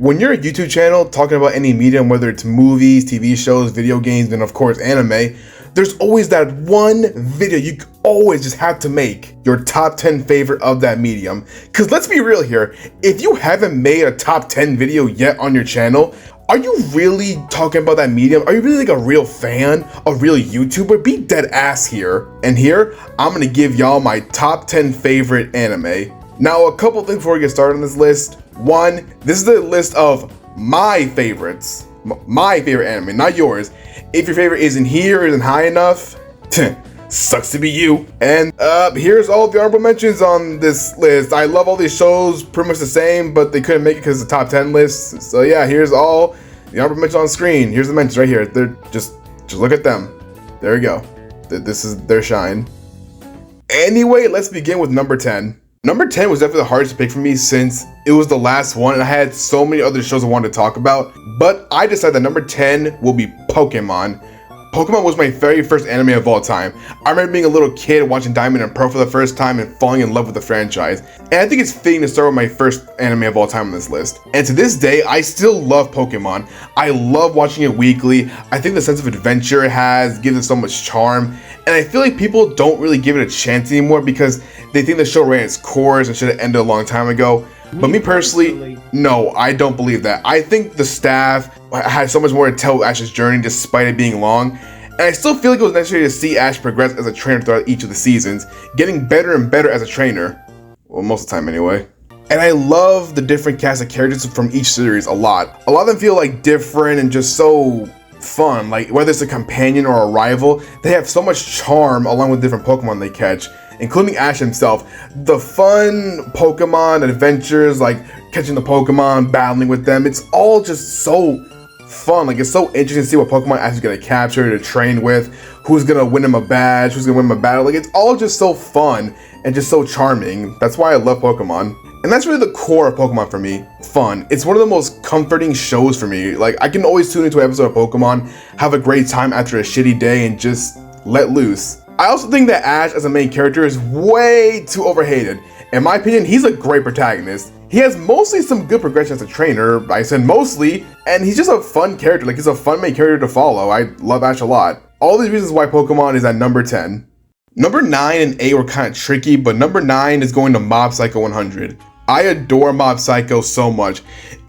When you're a YouTube channel talking about any medium, whether it's movies, TV shows, video games, and of course anime, there's always that one video you always just have to make your top 10 favorite of that medium. Cause let's be real here, if you haven't made a top 10 video yet on your channel, are you really talking about that medium? Are you really like a real fan, a real YouTuber? Be dead ass here. And here, I'm gonna give y'all my top 10 favorite anime. Now, a couple things before we get started on this list. One, this is the list of my favorites. My favorite anime, not yours. If your favorite isn't here, isn't high enough, sucks to be you. And here's all the honorable mentions on this list. I love all these shows, pretty much the same, but they couldn't make it because of the top 10 list. So yeah, here's all the honorable mentions on screen. Here's the mentions right here. They're just look at them. There we go. This is their shine. Anyway, let's begin with number 10. Number 10 was definitely the hardest to pick for me since it was the last one and I had so many other shows I wanted to talk about, but I decided that number 10 will be Pokemon. Pokemon was my very first anime of all time. I remember being a little kid watching Diamond and Pearl for the first time and falling in love with the franchise. And I think it's fitting to start with my first anime of all time on this list. And to this day, I still love Pokemon. I love watching it weekly. I think the sense of adventure it has gives it so much charm. And I feel like people don't really give it a chance anymore because they think the show ran its course and should have ended a long time ago. But me personally, no, I don't believe that. I think the staff had so much more to tell with Ash's journey despite it being long. And I still feel like it was necessary to see Ash progress as a trainer throughout each of the seasons, getting better and better as a trainer. Well, most of the time anyway. And I love the different cast of characters from each series a lot. A lot of them feel like different and just so fun. Like whether it's a companion or a rival, they have so much charm along with different Pokemon they catch, including Ash himself. The fun Pokemon adventures, like catching the Pokemon, battling with them, it's all just so fun. Like it's so interesting to see what Pokemon Ash is gonna capture, to train with, who's gonna win him a badge, who's gonna win him a battle. Like it's all just so fun and just so charming. That's why I love Pokemon. And that's really the core of Pokemon for me, fun. It's one of the most comforting shows for me. Like I can always tune into an episode of Pokemon, have a great time after a shitty day and just let loose. I also think that Ash as a main character is way too overhated. In my opinion, he's a great protagonist. He has mostly some good progression as a trainer, I said mostly, and he's just a fun character. Like he's a fun main character to follow. I love Ash a lot. All these reasons why Pokemon is at number 10. Number 9 and 8 were kind of tricky, but number 9 is going to Mob Psycho 100. I adore Mob Psycho so much.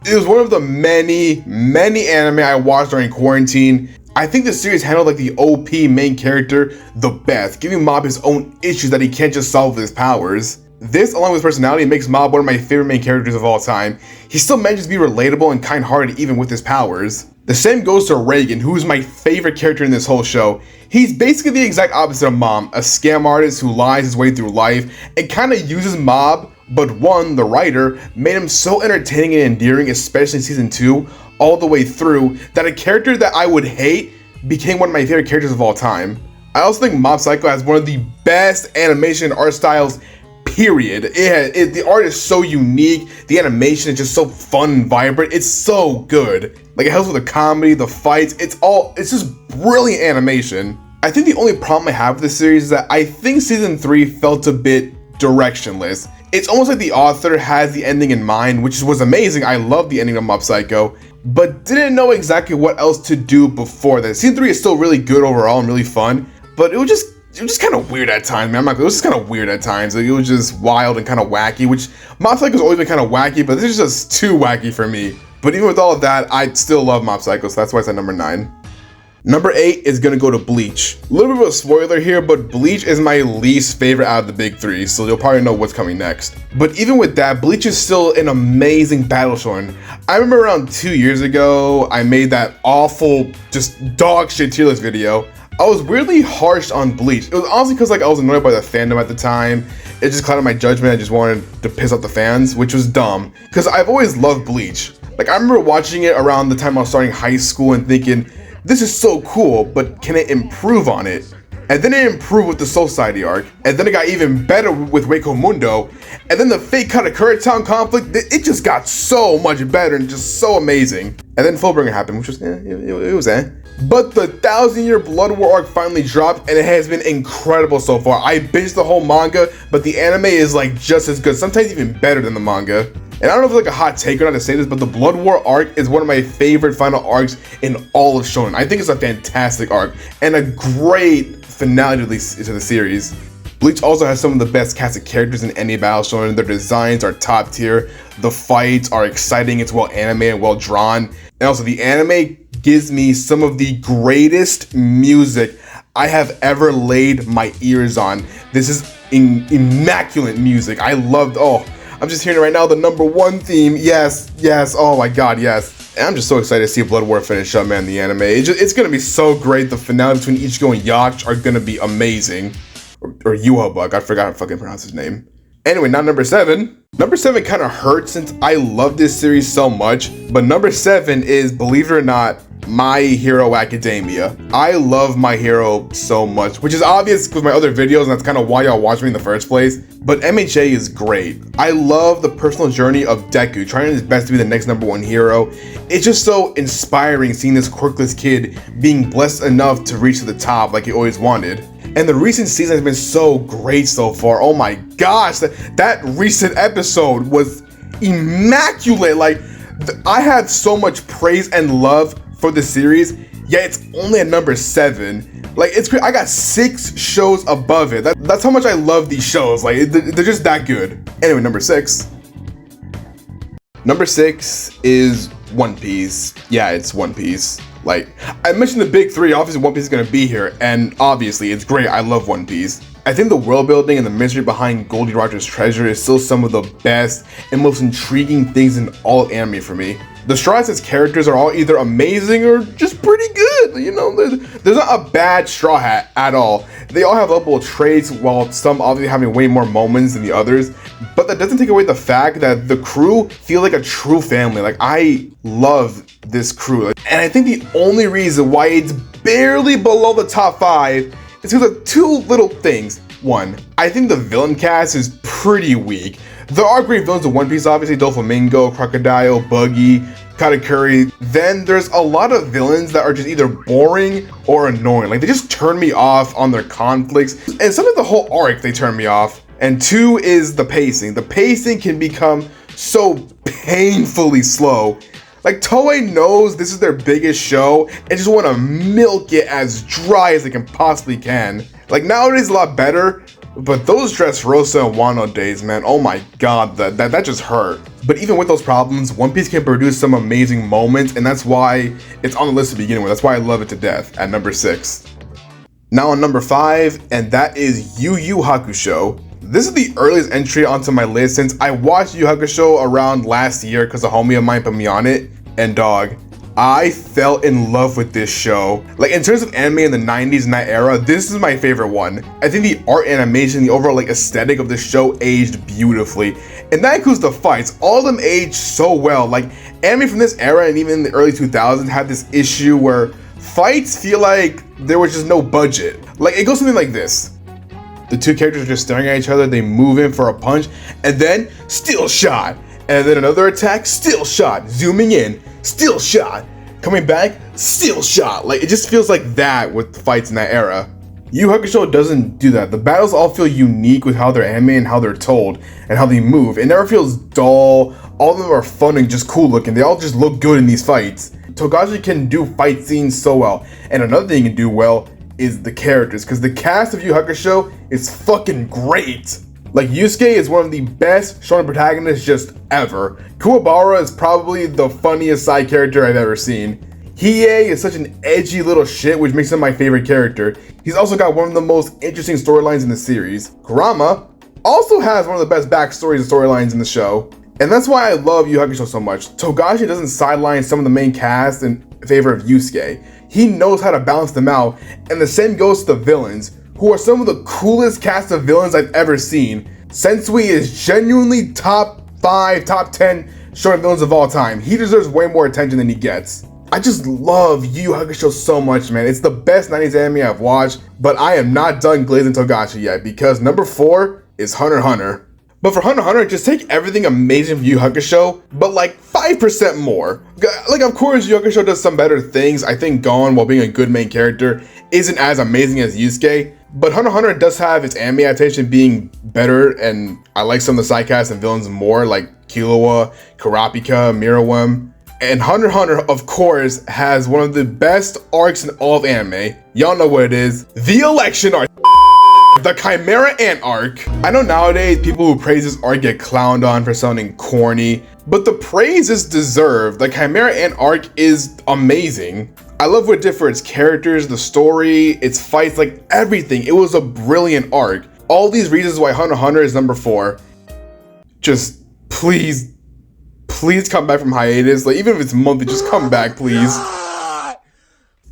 It was one of the many anime I watched during quarantine. I think the series handled like the OP main character the best, giving Mob his own issues that he can't just solve with his powers. This, along with his personality, makes Mob one of my favorite main characters of all time. He still manages to be relatable and kind-hearted even with his powers. The same goes to Reagan, who's my favorite character in this whole show. He's basically the exact opposite of Mom, a scam artist who lies his way through life and kind of uses Mob, but one, the writer, made him so entertaining and endearing, especially in season 2, all the way through, that a character that I would hate became one of my favorite characters of all time. I also think Mob Psycho has one of the best animation and art styles, period. The art is so unique, the animation is just so fun and vibrant, it's so good. Like it helps with the comedy, the fights, it's just brilliant animation. I think the only problem I have with this series is that I think season 3 felt a bit directionless. It's almost like the author has the ending in mind, which was amazing. I love the ending of Mob Psycho, but didn't know exactly what else to do before that. Season 3 is still really good overall and really fun, but it was just kind of weird at times, man. It was just kind of weird at times. Like, it was just wild and kind of wacky, which Mob Psycho's always been kind of wacky, but this is just too wacky for me. But even with all of that, I still love Mob Psycho, so that's why it's at number 9. Number 8 is gonna go to Bleach. A little bit of a spoiler here, but Bleach is my least favorite out of the big 3, so you'll probably know what's coming next. But even with that, Bleach is still an amazing battle shonen. I remember around 2 years ago, I made that awful, just dog shit tier list video. I was weirdly harsh on Bleach. It was honestly because I was annoyed by the fandom at the time. It just clouded my judgment. I just wanted to piss off the fans, which was dumb, because I've always loved Bleach. Like, I remember watching it around the time I was starting high school and thinking, this is so cool, but can it improve on it? And then it improved with the Soul Society arc. And then it got even better with Reiko Mundo. And then the fake Katakura Town conflict, it just got so much better and just so amazing. And then Fullbringer happened, which was, it was eh. But the 1000-Year Blood War arc finally dropped, and it has been incredible so far. I binged the whole manga, but the anime is like just as good, sometimes even better than the manga. And I don't know if it's like a hot take or not to say this, but the Blood War arc is one of my favorite final arcs in all of Shonen. I think it's a fantastic arc and a great finale to the series. Bleach also has some of the best cast of characters in any battle shonen. Their designs are top tier, the fights are exciting, it's well animated and well drawn, and also the anime gives me some of the greatest music I have ever laid my ears on. This is immaculate music. I loved, I'm just hearing it right now, the #1 theme. Yes, oh my god, yes. And I'm just so excited to see Blood War finish up, man, the anime. It's gonna be so great. The finale between Ichigo and Yacht are gonna be amazing. Or Yuha-Bug, I forgot how to fucking pronounce his name. Anyway, now number 7. Number 7 kind of hurts since I love this series so much, but number 7 is, believe it or not, My Hero Academia. I love My Hero so much, which is obvious with my other videos, and that's kind of why y'all watch me in the first place, but MHA is great. I love the personal journey of Deku, trying his best to be the next #1 hero. It's just so inspiring seeing this quirkless kid being blessed enough to reach to the top like he always wanted. And the recent season has been so great so far. Oh my gosh, that recent episode was immaculate. Like, I had so much praise and love for the series, yet it's only at number 7. Like, it's great. I got 6 shows above it. That's how much I love these shows. Like, they're just that good. Anyway, number 6. Number 6 is One Piece. Yeah, it's One Piece. Like, I mentioned the big 3, obviously One Piece is gonna be here, and obviously it's great, I love One Piece. I think the world building and the mystery behind Goldie Roger's treasure is still some of the best and most intriguing things in all anime for me. The Straw Hats as characters are all either amazing or just pretty good, you know, there's not a bad Straw Hat at all. They all have lovable traits, while some obviously having way more moments than the others, but that doesn't take away the fact that the crew feel like a true family. Like, I love this crew, and I think the only reason why it's barely below the top 5 is because of 2 little things. 1, I think the villain cast is pretty weak. There are great villains in One Piece, obviously, Doflamingo, Crocodile, Buggy, Katakuri. Then there's a lot of villains that are just either boring or annoying. Like, they just turn me off on their conflicts, and some of the whole arc, they turn me off. And 2 is the pacing. The pacing can become so painfully slow. Like, Toei knows this is their biggest show and just want to milk it as dry as they can possibly can. Like, nowadays a lot better, but those Dressrosa and Wano days, man, oh my god, that just hurt. But even with those problems, One Piece can produce some amazing moments, and that's why it's on the list to begin with. That's why I love it to death at number 6. Now on number 5, and that is Yu Yu Hakusho. This is the earliest entry onto my list since I watched Yu Yu Hakusho around last year because a homie of mine put me on it, and dog, I fell in love with this show. Like, in terms of anime in the 90s and that era, this is my favorite one. I think the art, animation, the overall like aesthetic of the show aged beautifully. And that includes the fights. All of them aged so well. Like, anime from this era and even in the early 2000s had this issue where fights feel like there was just no budget. Like, it goes something like this. The 2 characters are just staring at each other, they move in for a punch, and then still shot. And then another attack, still shot. Zooming in, still shot. Coming back, still shot. Like, it just feels like that with fights in that era. Yu Yu Hakusho doesn't do that. The battles all feel unique with how they're animated and how they're told and how they move. It never feels dull. All of them are fun and just cool looking. They all just look good in these fights. Togashi can do fight scenes so well. And another thing he can do well is the characters, because the cast of Yu Yu Hakusho is fucking great. Like, Yusuke is one of the best shonen protagonists just ever. Kuwabara is probably the funniest side character I've ever seen. Hiei is such an edgy little shit, which makes him my favorite character. He's also got one of the most interesting storylines in the series. Kurama also has one of the best backstories and storylines in the show. And that's why I love Yu Yu Hakusho so much. Togashi doesn't sideline some of the main cast in favor of Yusuke. He knows how to balance them out, and the same goes to the villains, who are some of the coolest cast of villains I've ever seen. Sensui is genuinely top 5, top 10 shonen villains of all time. He deserves way more attention than he gets. I just love Yu Yu Hakusho so much, man. It's the best 90s anime I've watched, but I am not done glazing Togashi yet because number 4 is Hunter x Hunter. But for Hunter x Hunter, just take everything amazing from Yu Yu Hakusho, but like 5% more. Like, of course, Yu Yu Hakusho does some better things. I think Gon, while being a good main character, isn't as amazing as Yusuke. But Hunter x Hunter does have its anime adaptation being better, and I like some of the side casts and villains more, like Killua, Kurapika, Mirawen. And Hunter x Hunter, of course, has one of the best arcs in all of anime. Y'all know what it is. The election arc. The Chimera Ant arc. I know nowadays people who praise this arc get clowned on for sounding corny, but the praise is deserved. The Chimera Ant arc is amazing. I love what it did for its characters, the story, its fights, like everything. It was a brilliant arc. All these reasons why Hunter x Hunter is number 4. Just please come back from hiatus. Like, even if it's monthly, just come back, please.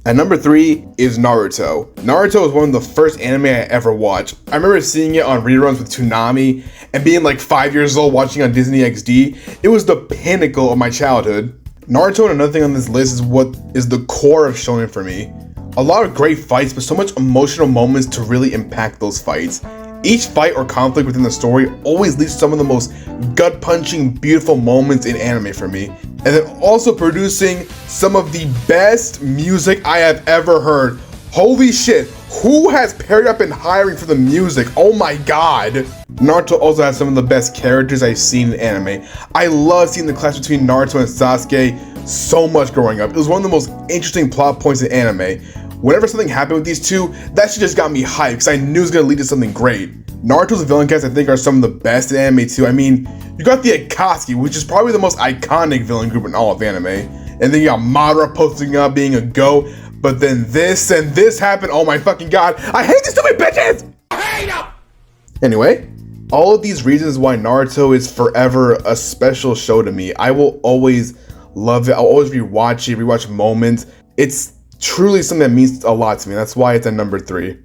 And number 3 is Naruto. Naruto is one of the first anime I ever watched. I remember seeing it on reruns with Toonami and being like 5 years old watching on Disney XD. It was the pinnacle of my childhood. Naruto, and another thing on this list, is what is the core of shonen for me. A lot of great fights, but so much emotional moments to really impact those fights. Each fight or conflict within the story always leads to some of the most gut-punching, beautiful moments in anime for me. And then also producing some of the best music I have ever heard. Holy shit, who has paired up in hiring for the music? Oh my god. Naruto also has some of the best characters I've seen in anime. I love seeing the clash between Naruto and Sasuke so much growing up. It was one of the most interesting plot points in anime. Whenever something happened with these two, that shit just got me hyped because I knew it was going to lead to something great. Naruto's villain cast, I think, are some of the best in anime too. I mean, you got the Akatsuki, which is probably the most iconic villain group in all of anime. And then you got Madara posting up being a goat. But then this and this happened. Oh my fucking god. I hate these stupid bitches! I hate them! Anyway, all of these reasons why Naruto is forever a special show to me. I will always love it. I'll always rewatch moments. It's truly something that means a lot to me. That's why it's at number 3.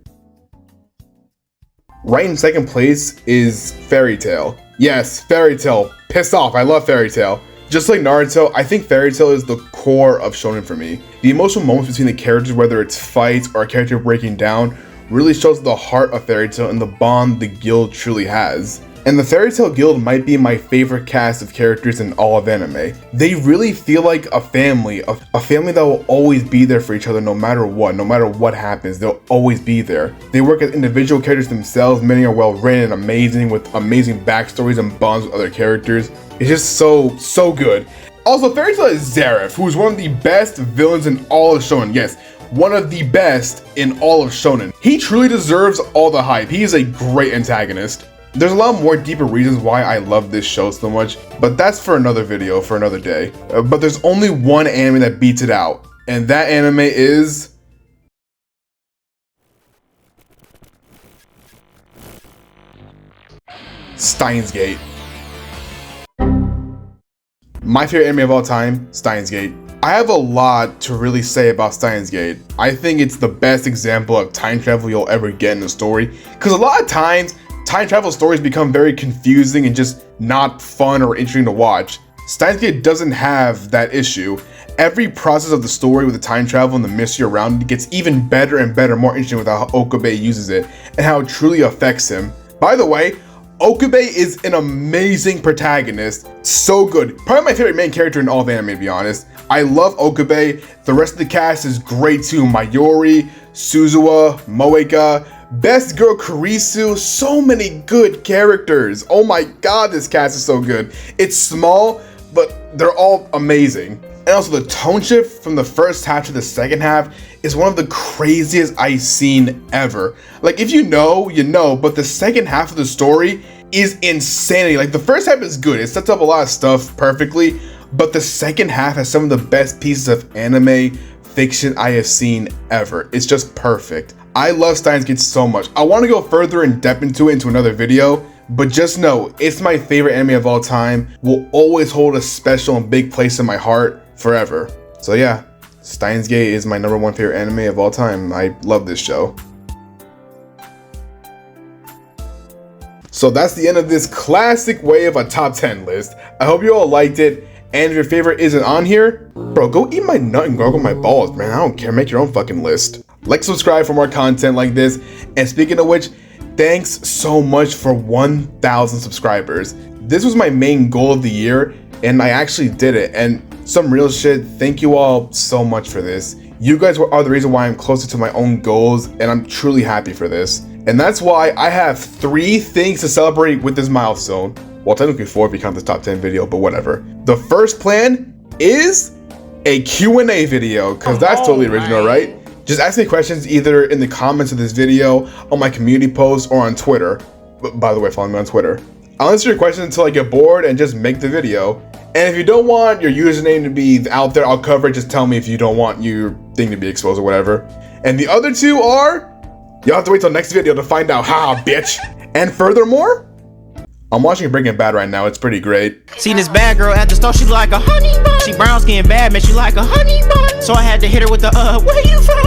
Right in second place is Fairy Tail. Yes, Fairy Tail. Piss off. I love Fairy Tail. Just like Naruto, I think Fairy Tail is the core of shonen for me. The emotional moments between the characters, whether it's fights or a character breaking down, really shows the heart of Fairy Tail and the bond the guild truly has. And the Fairy Tail Guild might be my favorite cast of characters in all of anime. They really feel like a family that will always be there for each other no matter what happens, they'll always be there. They work as individual characters themselves, many are well written and amazing with amazing backstories and bonds with other characters. It's just so good. Also, Fairy Tail is Zeref, who is one of the best villains in all of shonen. Yes, one of the best in all of shonen. He truly deserves all the hype. He is a great antagonist. There's a lot more deeper reasons why I love this show so much, but that's for another video, for another day. But there's only one anime that beats it out, and that anime is Steins Gate. My favorite anime of all time, Steins Gate. I have a lot to really say about Steins Gate. I think it's the best example of time travel you'll ever get in a story, because a lot of times, time travel stories become very confusing and just not fun or interesting to watch. Steins Gate doesn't have that issue. Every process of the story with the time travel and the mystery around it gets even better and better, more interesting with how Okabe uses it and how it truly affects him. By the way, Okabe is an amazing protagonist, so good. Probably my favorite main character in all of anime, to be honest. I love Okabe. The rest of the cast is great too. Mayuri, Suzuha, Moeka, Best Girl Kurisu, so many good characters. Oh my god, this cast is so good. It's small, but they're all amazing. And also the tone shift from the first half to the second half is one of the craziest I've seen ever. Like, if you know, you know, but the second half of the story is insanity. Like, the first half is good. It sets up a lot of stuff perfectly, but the second half has some of the best pieces of anime fiction I have seen ever. It's just perfect. I love Steins Gate so much. I want to go further in depth into it into another video, but just know it's my favorite anime of all time. Will always hold a special and big place in my heart forever. So yeah, Steins Gate is my number 1 favorite anime of all time. I love this show. So that's the end of this classic way of a top 10 list. I hope you all liked it. And if your favorite isn't on here, bro, go eat my nut and gargle my balls, man. I don't care. Make your own fucking list. Like, subscribe for more content like this. And speaking of which, thanks so much for 1,000 subscribers. This was my main goal of the year, and I actually did it. And some real shit, thank you all so much for this. You guys are the reason why I'm closer to my own goals, and I'm truly happy for this. And that's why I have 3 things to celebrate with this milestone. Well, technically 4 if you count this top 10 video, but whatever. The first plan is a Q&A video, because that's totally original, right? Just ask me questions either in the comments of this video, on my community post, or on Twitter. But by the way, follow me on Twitter. I'll answer your questions until I get bored and just make the video. And if you don't want your username to be out there, I'll cover it. Just tell me if you don't want your thing to be exposed or whatever. And the other 2 are, you'll have to wait till next video to find out. Ha, bitch. And furthermore, I'm watching Breaking Bad right now. It's pretty great. Seen this bad girl at the store. She's like a honey bun. She brown skin bad, man. She like a honey bun. So I had to hit her with the where you from?